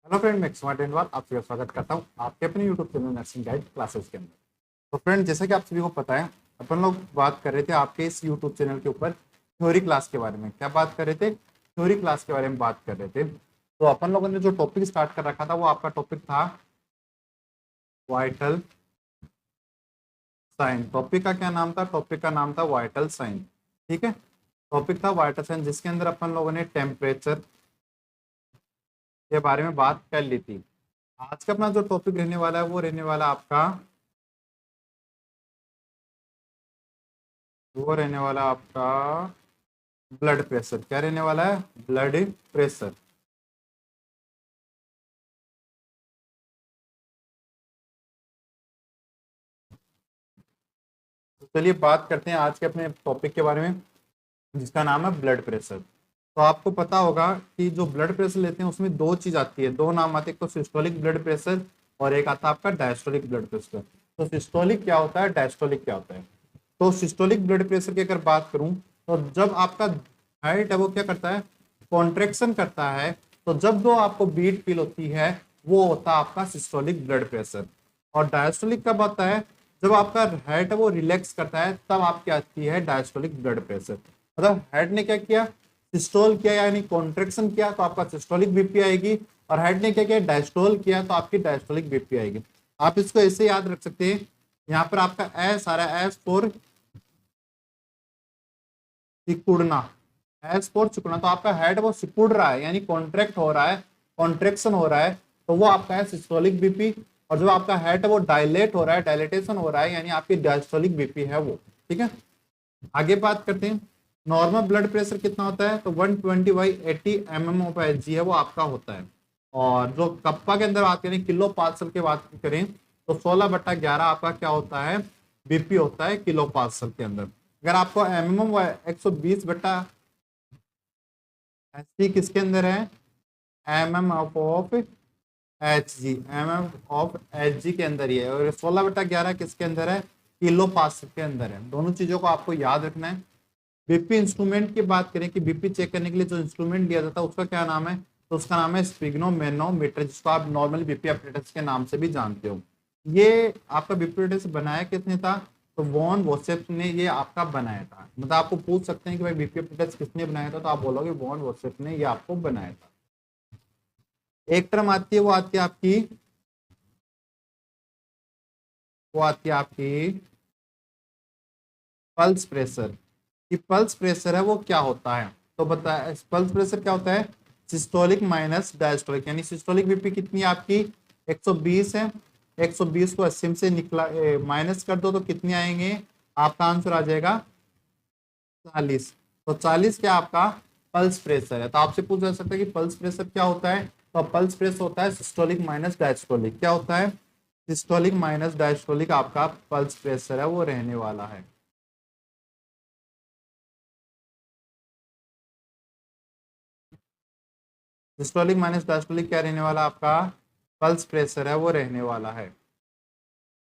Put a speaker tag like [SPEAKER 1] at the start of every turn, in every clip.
[SPEAKER 1] Hello friend, मैं smart Denwal आपका स्वागत करता हूं आपके अपने YouTube channel nursing guide classes के अंदर। तो फ्रेंड, जैसा कि आप सभी को पता है, अपन लोग बात कर रहे थे आपके इस यूट्यूब चैनल के ऊपर थ्योरी क्लास के बारे में। क्या बात कर रहे थे? थ्योरी क्लास के बारे में बात कर रहे थे। तो अपन लोगों ने जो टॉपिक स्टार्ट कर रखा था वो आपका टॉपिक था वाइटल साइन। टॉपिक का क्या नाम था? टॉपिक का नाम था वाइटल साइन। ठीक है, टॉपिक था वाइटल साइन, जिसके अंदर अपन लोगों ने टेम्परेचर के बारे में बात कर ली थी। आज का अपना जो टॉपिक रहने वाला है वो रहने वाला आपका ब्लड प्रेशर। क्या रहने वाला है? Blood pressure. तो चलिए बात करते हैं आज के अपने टॉपिक के बारे में, जिसका नाम है ब्लड प्रेशर। तो आपको पता होगा कि जो ब्लड प्रेशर लेते हैं उसमें दो चीज आती है, दो नाम आते हैं, एक तो सिस्टोलिक ब्लड प्रेशर और एक आता है आपका डायस्टोलिक ब्लड प्रेशर। तो सिस्टोलिक क्या होता है, डायस्टोलिक क्या होता है? तो सिस्टोलिक ब्लड प्रेशर की अगर बात करूं तो जब आपका हार्ट है वो क्या करता है, कॉन्ट्रेक्शन करता है। तो जब दो आपको बीट फील होती है वो होता है आपका सिस्टोलिक ब्लड प्रेशर। और डायस्टोलिक कब आता है? जब आपका हार्ट है वो रिलैक्स करता है, तब आपकी आती है डायस्टोलिक ब्लड प्रेशर। मतलब हार्ट ने क्या किया, सिस्टोल किया यानी कॉन्ट्रेक्शन किया तो आपका सिस्टोलिक बीपी आएगी, और हार्ट ने क्या किया, डायस्टोल किया तो आपकी डायस्टोलिक बीपी आएगी। आप इसको ऐसे याद रख सकते हैं, यहाँ पर आपका एस आ रहा है, एस फॉर सिकुड़ना, एस फॉर सिकुड़ना। तो आपका हेड वो सिकुड़ रहा है यानी कॉन्ट्रैक्ट हो रहा है, कॉन्ट्रेक्शन हो रहा है, तो वो आपका है सिस्टोलिक बीपी। और जो आपका हेड है वो डायलेट हो रहा है, डायलेटेशन हो रहा है, यानी आपकी डायस्टोलिक बीपी है वो। ठीक है, आगे बात करते हैं। नॉर्मल ब्लड प्रेशर कितना होता है? तो 120/80 mm ऑफ एच है वो आपका होता है। और जो कप्पा के अंदर बात करें, किलो पास्कल की बात करें, तो 16/11 आपका क्या होता है, बीपी होता है किलो पास्कल के अंदर। अगर आपको एमएम 120/80 किसके अंदर है, M M of H G के अंदर ही है। और 16/11 किसके अंदर है, किलो पास्कल के अंदर है। दोनों चीजों को आपको याद रखना है। बीपी इंस्ट्रूमेंट की बात करें कि बीपी चेक करने के लिए जो इंस्ट्रूमेंट लिया जाता है उसका क्या नाम है, तो उसका नाम है स्पिग्नोमेनोमीटर, जिसको आप नॉर्मली बीपी एपरेटस के नाम से भी जानते हो। ये आपका बीपी एपरेटस बनाया किसने था? तो वॉन वोसेप ने ये आपका बनाया था। मतलब आपको पूछ सकते हैं कि भाई बीपी एपरेटस किसने बनाया था, तो आप बोलोगे वॉन वोसेप ने ये आपको बनाया था। एक टर्म आती है, वो आती है आपकी पल्स प्रेशर। कि पल्स प्रेशर है वो क्या होता है, तो बता, पल्स प्रेशर क्या होता है, सिस्टोलिक माइनस डायस्टोलिक। यानी सिस्टोलिक बीपी कितनी है आपकी, 120 है। 120 को 80 से निकला माइनस कर दो तो कितने आएंगे, आपका आंसर आ जाएगा 40। तो 40 क्या आपका पल्स प्रेशर है। तो आपसे पूछा जा सकता है कि पल्स प्रेशर क्या होता है, तो पल्स प्रेशर होता है सिस्टोलिक माइनस डायस्टोलिक। क्या होता है, सिस्टोलिक माइनस डायस्टोलिक आपका पल्स प्रेशर है वो रहने वाला है। सिस्टोलिक माइनस डायस्टोलिक क्या रहने वाला आपका, पल्स प्रेशर है वो रहने वाला है।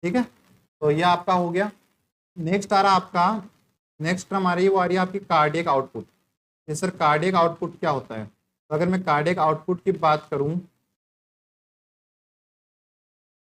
[SPEAKER 1] ठीक है, तो ये आपका हो गया। नेक्स्ट आ रहा आपका, नेक्स्ट टर्म आ रही है, वो आ रही है आपकी कार्डियक आउटपुट। ये सर कार्डियक आउटपुट क्या होता है? तो अगर मैं कार्डियक आउटपुट की बात करूं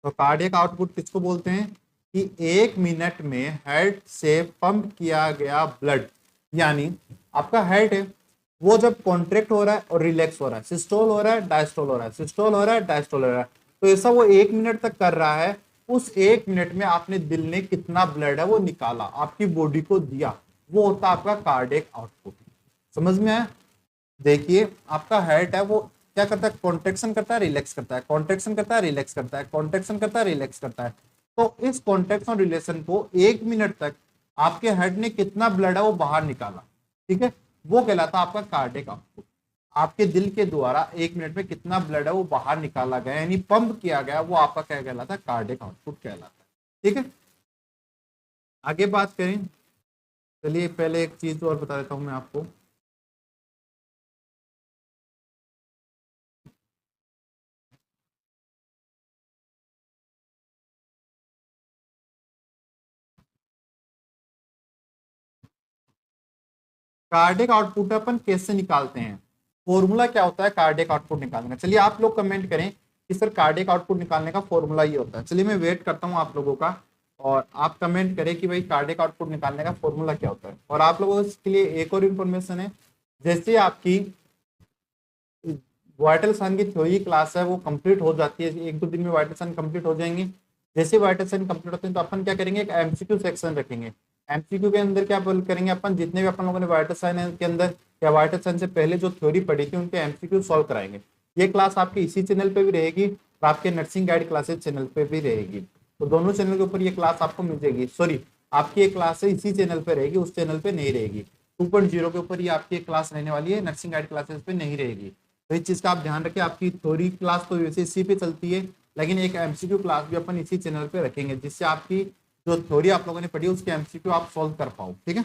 [SPEAKER 1] तो कार्डियक आउटपुट किसको बोलते हैं कि 1 मिनट में हार्ट से पंप किया गया ब्लड, यानी आपका हार्ट है वो जब कॉन्ट्रैक्ट हो रहा है और रिलैक्स हो रहा है, सिस्टोल हो रहा है, डायस्टोल हो रहा है, सिस्टोल हो रहा है, डायस्टोल हो रहा है, तो ऐसा वो 1 मिनट तक कर रहा है। उस 1 मिनट में आपने दिल ने कितना ब्लड है वो निकाला, आपकी बॉडी को दिया, वो होता है आपका कार्डियक आउटपुट। समझ में आया? देखिए आपका हार्ट है वो क्या करता है, कॉन्ट्रेक्शन करता है, रिलैक्स करता है, कॉन्ट्रेक्शन करता है, रिलैक्स करता है, कॉन्ट्रेक्शन करता है, रिलैक्स करता है। तो इस कॉन्ट्रेक्शन रिलेशन को 1 मिनट तक आपके हार्ट ने कितना ब्लड है वो बाहर निकाला, ठीक है, वो कहलाता है आपका कार्डियक आउटपुट। आपके दिल के द्वारा 1 मिनट में कितना ब्लड है वो बाहर निकाला गया यानी पंप किया गया, वो आपका क्या कहलाता है, कार्डियक आउटपुट कहलाता है। ठीक है, आगे बात करें। चलिए पहले एक चीज और बता देता हूं मैं आपको। कार्डियक आउटपुट अपन कैसे निकालते हैं, फॉर्मूला क्या होता है कार्डियक आउटपुट निकालने का। चलिए आप लोग कमेंट करें कि सर कार्डियक आउटपुट निकालने का फॉर्मूला ये होता है। चलिए मैं वेट करता हूँ आप लोगों का, और आप कमेंट करें कि भाई कार्डियक आउटपुट निकालने का फॉर्मूला क्या होता है। और आप लोगों के लिए एक और इन्फॉर्मेशन है, जैसे आपकी वाइटल सन की थ्योरी क्लास है वो कंप्लीट हो जाती है, 1-2 दिन में वाइटल सन कंप्लीट हो जाएंगे। जैसे वाइटल सन कंप्लीट होते हैं तो अपन क्या करेंगे, एक एमसीक्यू सेक्शन रखेंगे। एमसीक्यू के अंदर क्या करेंगे, अपन जितने भी अपन लोगों ने वाइटल सन के अंदर या वाइटल सन से पहले जो थ्योरी पढ़ी थी उनके एमसीक्यू सॉल्व कराएंगे। ये क्लास आपके इसी चैनल पे भी रहेगी और आपके नर्सिंग गाइड क्लासेस चैनल पे भी रहेगी। तो दोनों चैनल के ऊपर ये क्लास आपको मिल जाएगी। सॉरी, आपकी एक क्लास है इसी चैनल पे रहेगी, उस चैनल पे नहीं रहेगी। 2.0 के ऊपर ये आपकी एक क्लास रहने वाली है, नर्सिंग गाइड क्लासेस पे नहीं रहेगी। तो इस चीज का आप ध्यान रखें। आपकी थ्योरी क्लास तो वैसे इसी पे चलती है, लेकिन एक एमसीक्यू क्लास भी अपन इसी चैनल पे रखेंगे, जिससे आपकी जो थ्योरी आप लोगों ने पढ़ी उसके एमसीक्यू आप सॉल्व कर पाओ। ठीक है,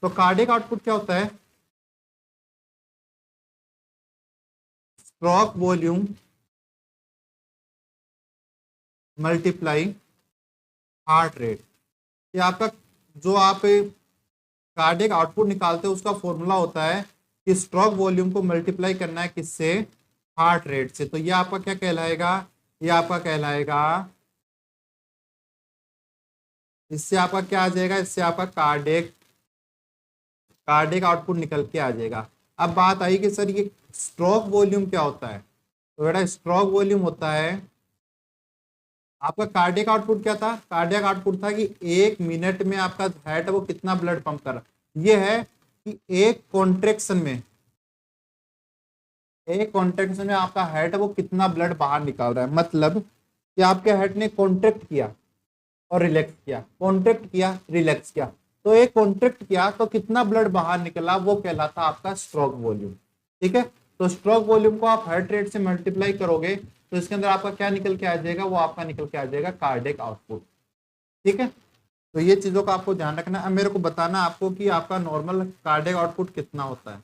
[SPEAKER 1] तो कार्डियक आउटपुट क्या होता है, stroke volume multiply heart rate. ये आपका जो आप कार्डियक आउटपुट निकालते हैं उसका फॉर्मूला होता है कि स्ट्रोक वॉल्यूम को मल्टीप्लाई करना है किससे, हार्ट रेट से। तो ये आपका क्या कहलाएगा, ये आपका कहलाएगा, इससे आपका क्या आ जाएगा, इससे आपका कार्डियक कार्डियक आउटपुट निकल के आ जाएगा। अब बात आई कि सर ये स्ट्रोक वॉल्यूम क्या होता है। तो बेटा स्ट्रोक वॉल्यूम होता है, आपका कार्डियक आउटपुट क्या था, कार्डियक आउटपुट था कि 1 मिनट में आपका हार्ट है वो कितना ब्लड पंप कर रहा है। ये है कि एक कॉन्ट्रेक्शन में आपका हार्ट है वो कितना ब्लड बाहर निकाल रहा है। मतलब कि आपके हार्ट ने कॉन्ट्रैक्ट किया और रिलैक्स किया, कॉन्ट्रैक्ट किया रिलैक्स किया, तो एक कॉन्ट्रैक्ट किया तो कितना ब्लड बाहर निकला वो कहलाता आपका स्ट्रोक वॉल्यूम। ठीक है, तो स्ट्रोक वॉल्यूम को आप हार्ट रेट से मल्टीप्लाई करोगे तो इसके अंदर आपका क्या निकल के आ जाएगा, वो आपका निकल के आ जाएगा कार्डियक आउटपुट। ठीक है, तो ये चीजों का आपको ध्यान रखना। अब मेरे को बताना आपको कि आपका नॉर्मल कार्डियक आउटपुट कितना होता है,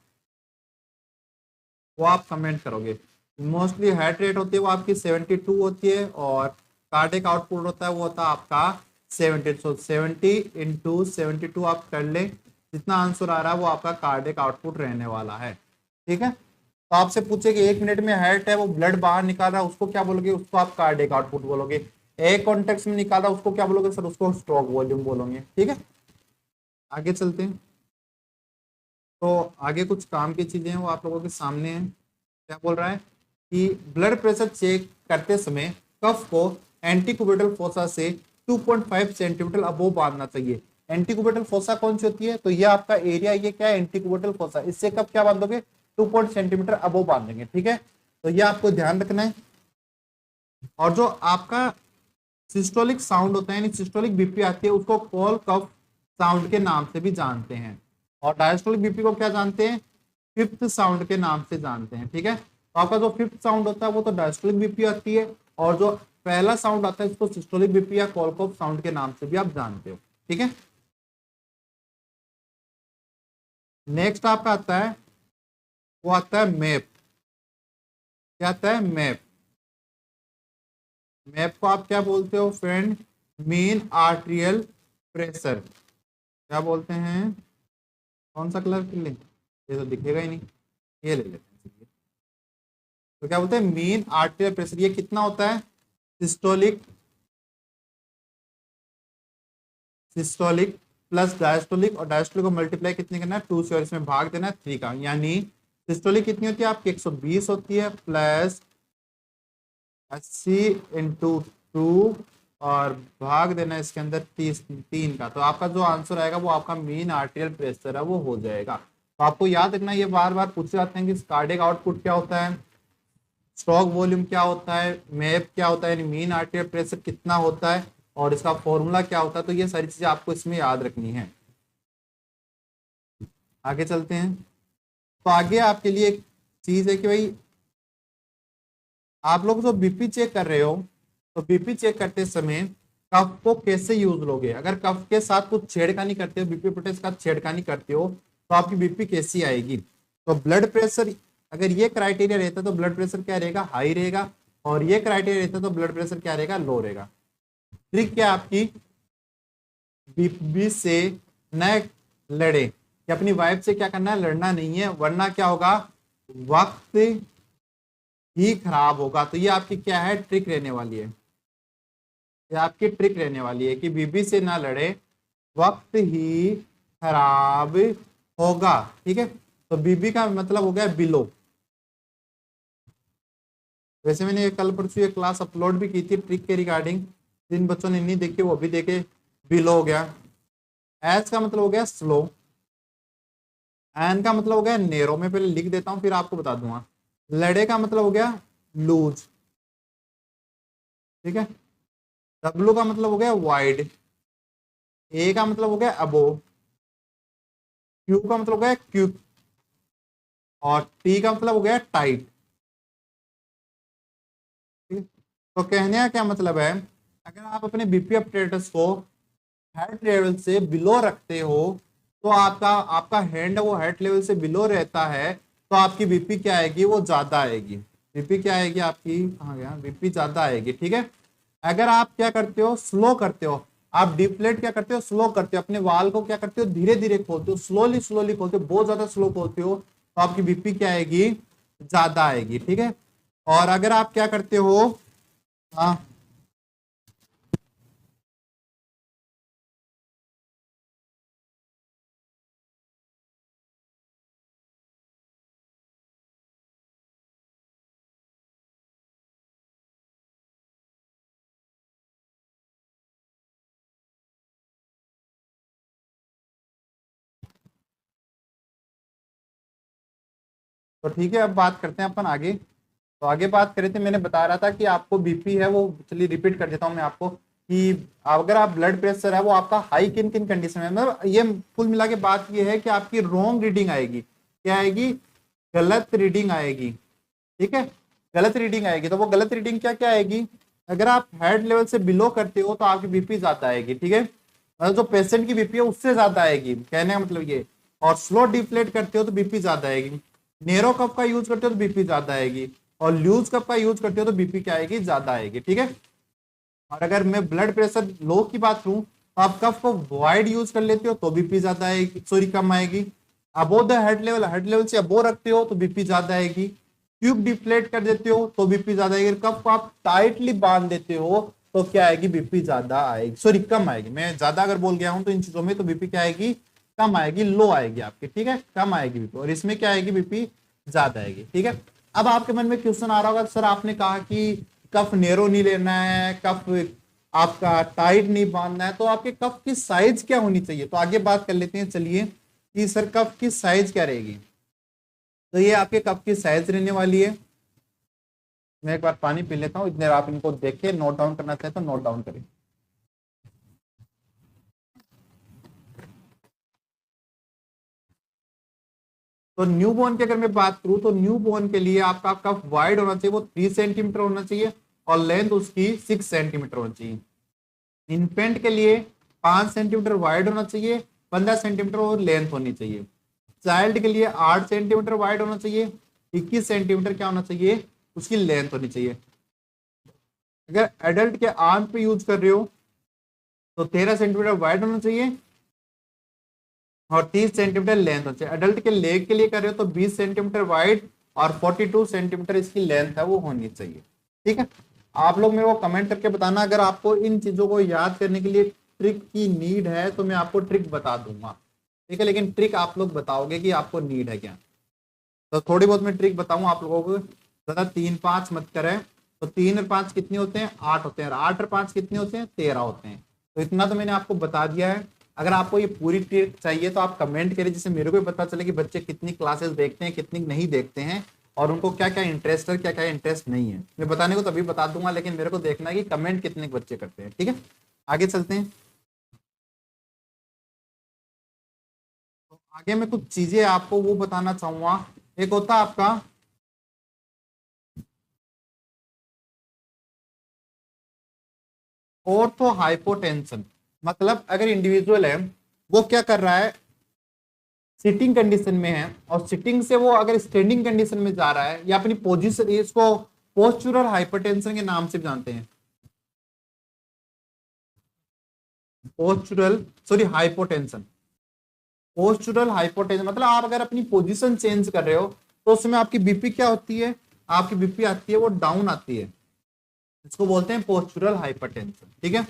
[SPEAKER 1] वो आप कमेंट करोगे। मोस्टली हार्ट रेट होती है वो आपकी 72 होती है, और कार्डियक आउटपुट होता है वो होता है आपका 70। सो 70 इंटू 72 आप कर ले, जितना आंसर आ रहा है वो आपका कार्डियक आउटपुट रहने वाला है। ठीक है, तो आपसे पूछे कि 1 मिनट में हार्ट है वो ब्लड बाहर निकाल रहा है, उसको क्या बोलोगे, उसको आप कार्डियक आउटपुट बोलोगे। एक कॉन्टेक्स्ट में निकाल रहा है उसको क्या बोलोगे सर, उसको स्ट्रोक वॉल्यूम बोलोगे। ठीक है, आगे चलते हैं। तो आगे कुछ काम की चीजें हैं वो आप लोगों के सामने हैं। क्या बोल रहा है कि ब्लड प्रेशर चेक करते समय कफ को एंटीक्यूबेटल फोसा से 2.5 सेंटीमीटर अबोव बांधना चाहिए। एंटीक्यूबेटल फोसा कौन सी होती है, तो ये आपका एरिया, ये क्या है एंटीक्यूबेटल फोसा, इससे कब क्या बांधोगे, 2 सेंटीमीटर अबोव बांधेंगे। ठीक है, तो ये आपको ध्यान रखना है। और जो आपका सिस्टोलिक साउंड होता है यानी सिस्टोलिक बीपी आती है उसको कॉल कफ साउंड के नाम से भी जानते हैं, और डायस्टोलिक बीपी को क्या जानते हैं, फिफ्थ साउंड के नाम से जानते हैं। ठीक है, तो आपका जो फिफ्थ साउंड होता है वो तो डायस्टोलिक बीपी आती है, और जो पहला साउंड आता है उसको सिस्टोलिक बीपी या कॉलकॉफ साउंड के नाम से भी आप जानते हो। ठीक है, नेक्स्ट आपका आता है वो आता है मैप। क्या आता है, मैप। मैप को आप क्या बोलते हो फ्रेंड, मीन आर्टेरियल प्रेशर। क्या बोलते हैं, कौन सा कलर ले, ये तो दिखेगा ही नहीं, ये ले लेते हैं। तो क्या बोलते हैं, मीन आर्टेरियल प्रेशर। ये कितना होता है, सिस्टोलिक प्लस डायस्टोलिक, और डायस्टोलिक को मल्टीप्लाई कितने करना है, 2 से, और इसमें भाग देना है 3 का। यानी सिस्टोलिक कितनी होती है आपकी 120 होती है, प्लस 80 इंटू 2, और भाग देना इसके अंदर 3 का। तो आपका जो आंसर आएगा वो आपका मीन आर्टेरियल प्रेशर है वो हो जाएगा। तो आपको याद रखना, ये बार बार पूछे जाते हैं कि कार्डियक आउटपुट क्या होता है, स्ट्रोक वॉल्यूम क्या होता है, मैप क्या होता है, यानी मीन आर्टेरियल प्रेशर कितना होता है, और इसका फॉर्मूला क्या होता है। तो ये सारी चीजें आपको इसमें याद रखनी है। आगे चलते हैं। तो आगे आपके लिए एक चीज है कि भाई आप लोग जो बीपी चेक कर रहे हो, तो बीपी चेक करते समय कफ को कैसे यूज लोगे। अगर कफ के साथ कुछ छेड़खानी करते हो, बीपी प्रोटेस्ट का छेड़खानी करते हो, तो आपकी बीपी कैसी आएगी। तो ब्लड प्रेशर, अगर ये क्राइटेरिया रहता है तो ब्लड प्रेशर क्या रहेगा, हाई रहेगा, और ये क्राइटेरिया रहता है तो ब्लड प्रेशर क्या रहेगा, लो रहेगा। ट्रिक क्या आपकी, बीपी से न लड़े, कि अपनी वाइफ से क्या करना है, लड़ना नहीं है, वरना क्या होगा, वक्त ही खराब होगा। तो ये आपकी क्या है, ट्रिक रहने वाली है। ये आपकी ट्रिक रहने वाली है कि बीबी से ना लड़े, वक्त ही खराब होगा। ठीक है, तो बीबी का मतलब हो गया बिलो। वैसे मैंने ये कल परसों ये क्लास अपलोड भी की थी ट्रिक के रिगार्डिंग, जिन बच्चों ने नहीं देखी वो भी देखे। बिलो हो गया। एस का मतलब हो गया स्लो। एन का मतलब हो गया नेरो। मैं पहले लिख देता हूं फिर आपको बता दूंगा। लड़े का मतलब हो गया लूज। ठीक है। डब्लू का मतलब हो गया वाइड। ए का मतलब हो गया अबो। क्यू का मतलब हो गया क्यूब। और टी का मतलब हो गया टाइट। ठीक है? तो कहने का क्या मतलब है, अगर आप अपने बीपी अपडेटर्स को हेड लेवल से बिलो रखते हो, तो आपका आपका हैंड वो हेड लेवल से बिलो रहता है, तो आपकी बीपी क्या आएगी, वो ज्यादा आएगी। बीपी क्या आएगी आपकी, कहाँ गया, बीपी ज्यादा आएगी। ठीक है। अगर आप क्या करते हो, स्लो करते हो, आप डिप्लेट क्या करते हो, स्लो करते हो, अपने वाल को क्या करते हो, धीरे धीरे खोलते हो, स्लोली स्लोली खोलते हो, बहुत ज्यादा स्लो खोलते हो, तो आपकी बीपी क्या आएगी, ज्यादा आएगी। ठीक है। और अगर आप क्या करते हो, हाँ, तो ठीक है, अब बात करते हैं अपन आगे। तो आगे बात करें थे, मैंने बता रहा था कि आपको बीपी है वो, चलिए रिपीट कर देता हूँ मैं आपको, कि अगर आप ब्लड प्रेशर है वो आपका हाई किन किन कंडीशन में, मतलब ये कुल मिला के बात ये है कि आपकी रॉन्ग रीडिंग आएगी। क्या आएगी, गलत रीडिंग आएगी। ठीक है, गलत रीडिंग आएगी। तो वो गलत रीडिंग क्या क्या आएगी, अगर आप हेड लेवल से बिलो करते हो तो आपकी बीपी ज्यादा आएगी। ठीक है, मतलब जो पेशेंट की बीपी है उससे ज्यादा आएगी, कहने का मतलब ये। और स्लो डिफ्लेट करते हो तो बीपी ज्यादा आएगी। नेरो कप का यूज करते हो तो बीपी ज्यादा आएगी। और लूज कप का यूज करते हो तो बीपी क्या आएगी, ज्यादा आएगी। ठीक है। और अगर मैं ब्लड प्रेशर लो की बात करूं तो आप कफ को वाइड यूज कर लेते हो तो बीपी ज्यादा आएगी, सॉरी कम आएगी। अबो द हेड लेवल से अबो रखते हो तो बीपी ज्यादा आएगी। ट्यूब डिफ्लेट कर देते हो तो बीपी ज्यादा आएगी। कफ को आप टाइटली बांध देते हो तो क्या आएगी, बीपी ज्यादा आएगी, सॉरी कम आएगी। मैं ज्यादा अगर बोल गया हूं तो इन चीजों में, तो बीपी क्या आएगी, कम आएगी, लो आएगी आपकी। ठीक है, कम आएगी बीपी। और इसमें क्या आएगी, बीपी ज्यादा आएगी। ठीक है। अब आपके मन में क्वेश्चन आ रहा होगा, सर आपने कहा कि कफ नेरो नहीं लेना है, कफ आपका टाइट नहीं बांधना है, तो आपके कफ की साइज क्या होनी चाहिए। तो आगे बात कर लेते हैं चलिए, कि सर कफ की साइज क्या रहेगी। तो ये आपके कप की साइज रहने वाली है। मैं एक बार पानी पी लेता हूँ, इतने आप इनको देख के नोट डाउन करना चाहे तो नोट डाउन करें। तो न्यू बोर्न की अगर मैं बात करूं तो न्यू बोर्न के लिए आपका कप वाइड होना चाहिए, वो 3 सेंटीमीटर होना चाहिए, और लेंथ उसकी 6 सेंटीमीटर होनी चाहिए। इन्फेंट के लिए 5 सेंटीमीटर वाइड होना चाहिए, 15 सेंटीमीटर और लेंथ होनी चाहिए। चाइल्ड के लिए 8 सेंटीमीटर वाइड होना चाहिए, 21 सेंटीमीटर क्या होना चाहिए, उसकी लेंथ होनी चाहिए। अगर एडल्ट के आर्म पे यूज कर रहे हो तो 13 सेंटीमीटर वाइड होना चाहिए और 30 सेंटीमीटर लेंथ होनी चाहिए। एडल्ट के लेग के लिए कर रहे हो तो 20 सेंटीमीटर वाइड और 42 सेंटीमीटर इसकी लेंथ है वो होनी चाहिए। ठीक है। आप लोग मेरे को कमेंट करके बताना, अगर आपको इन चीजों को याद करने के लिए ट्रिक की नीड है तो मैं आपको ट्रिक बता दूंगा। ठीक है, लेकिन ट्रिक आप लोग बताओगे कि आपको नीड है क्या। तो थोड़ी बहुत मैं ट्रिक बताऊं आप लोगों को, ज्यादा 3 5 मत करें। तो 3 और 5 कितने होते हैं, 8 होते हैं, और 8 और 5 कितने होते हैं, 13 होते हैं। तो इतना तो मैंने आपको बता दिया है। अगर आपको ये पूरी ट्रिक चाहिए तो आप कमेंट करें, जिससे मेरे को भी पता चले कि बच्चे कितनी क्लासेस देखते हैं, कितनी नहीं देखते हैं, और उनको क्या क्या इंटरेस्ट है, क्या क्या इंटरेस्ट नहीं है। मैं बताने को तभी बता दूंगा, लेकिन मेरे को देखना है कि कमेंट कितने बच्चे करते हैं। ठीक है, आगे चलते हैं। तो आगे मैं कुछ चीजें आपको वो बताना चाहूंगा। एक होता है आपका ऑर्थो हाइपोटेंशन। मतलब अगर इंडिविजुअल है वो क्या कर रहा है, सिटिंग कंडीशन में है, और सिटिंग से वो अगर स्टैंडिंग कंडीशन में जा रहा है, या अपनी पोजीशन, इसको पोस्चुरल हाइपरटेंशन के नाम से जानते हैं। Postural, sorry hypotension. Postural hypotension मतलब आप अगर अपनी पोजीशन चेंज कर रहे हो तो उसमें आपकी बीपी क्या होती है, आपकी बीपी आती है वो डाउन आती है, इसको बोलते हैं पोस्चुरल हाइपरटेंशन, ठीक है।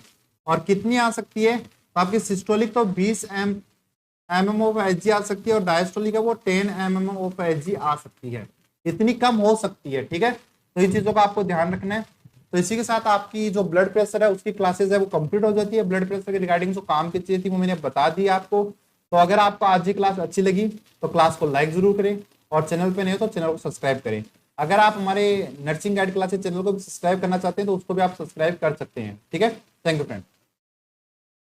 [SPEAKER 1] और कितनी आ सकती है, तो आपकी सिस्टोलिक तो 20 mm ऑफ एच आ सकती है, और डायस्टोलिक है वो 10 mm ऑफ एच आ सकती है, इतनी कम हो सकती है, ठीक है। तो इन चीजों का आपको ध्यान रखना है। तो इसी के साथ आपकी जो ब्लड प्रेशर है उसकी क्लासेस है वो कंप्लीट हो जाती है। ब्लड प्रेशर के रिगार्डिंग जो काम की चीज थी वो मैंने बता दी आपको। तो अगर आपको आज की क्लास अच्छी लगी तो क्लास को लाइक जरूर करें, और चैनल पे नहीं हो तो चैनल को सब्सक्राइब करें। अगर आप हमारे नर्सिंग गाइड क्लासेस चैनल को भी सब्सक्राइब करना चाहते हैं तो उसको भी आप सब्सक्राइब कर सकते हैं, ठीक है। Thank you friend.